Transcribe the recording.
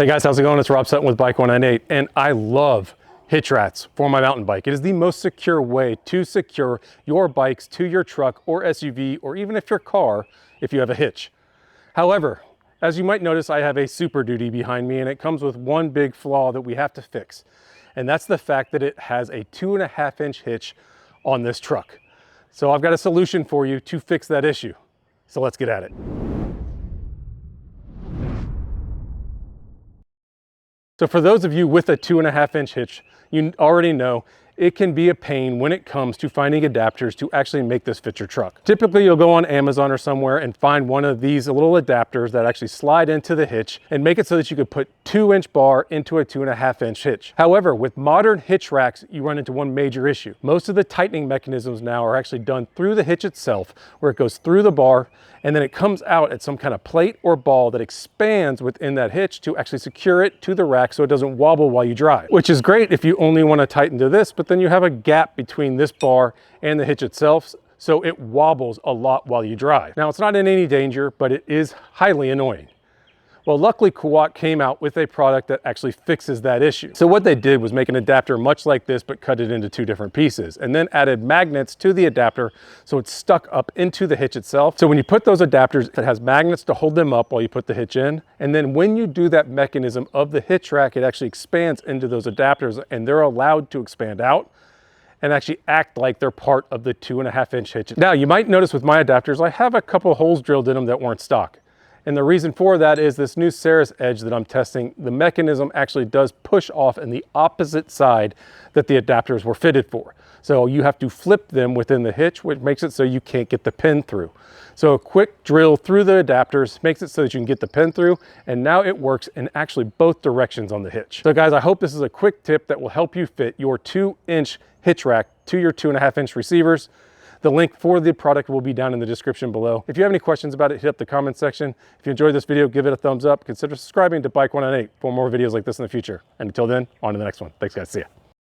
Hey guys, how's it going? It's Rob Sutton with Bike 198, and I love hitch rats for my mountain bike. It is the most secure way to secure your bikes to your truck or SUV, or even if your car, if you have a hitch. However, as you might notice, I have a Super Duty behind me, and it comes with one big flaw that we have to fix. And that's the fact that it has a 2.5-inch hitch on this truck. So I've got a solution for you to fix that issue. So let's get at it. So for those of you with a 2.5-inch hitch, you already know it can be a pain when it comes to finding adapters to actually make this fit your truck. Typically, you'll go on Amazon or somewhere and find one of these little adapters that actually slide into the hitch and make it so that you could put 2-inch bar into a 2.5-inch hitch. However, with modern hitch racks, you run into one major issue. Most of the tightening mechanisms now are actually done through the hitch itself, where it goes through the bar and then it comes out at some kind of plate or ball that expands within that hitch to actually secure it to the rack so it doesn't wobble while you drive, which is great if you only want to tighten to this, but then you have a gap between this bar and the hitch itself, so it wobbles a lot while you drive. Now, it's not in any danger, but it is highly annoying. Well, luckily Kuat came out with a product that actually fixes that issue. So what they did was make an adapter much like this, but cut it into 2 different pieces, and then added magnets to the adapter so it's stuck up into the hitch itself. So when you put those adapters, it has magnets to hold them up while you put the hitch in. And then when you do that mechanism of the hitch rack, it actually expands into those adapters, and they're allowed to expand out and actually act like they're part of the 2.5-inch hitch. Now, you might notice with my adapters, I have a couple holes drilled in them that weren't stock. And the reason for that is this new Ceres edge that I'm testing, the mechanism actually does push off in the opposite side that the adapters were fitted for. So you have to flip them within the hitch, which makes it so you can't get the pin through. So a quick drill through the adapters makes it so that you can get the pin through, and now it works in actually both directions on the hitch. So guys, I hope this is a quick tip that will help you fit your 2-inch hitch rack to your 2.5-inch receivers. The link for the product will be down in the description below. If you have any questions about it, hit up the comment section. If you enjoyed this video, give it a thumbs up. Consider subscribing to Bike 198 for more videos like this in the future. And until then, on to the next one. Thanks guys, see ya.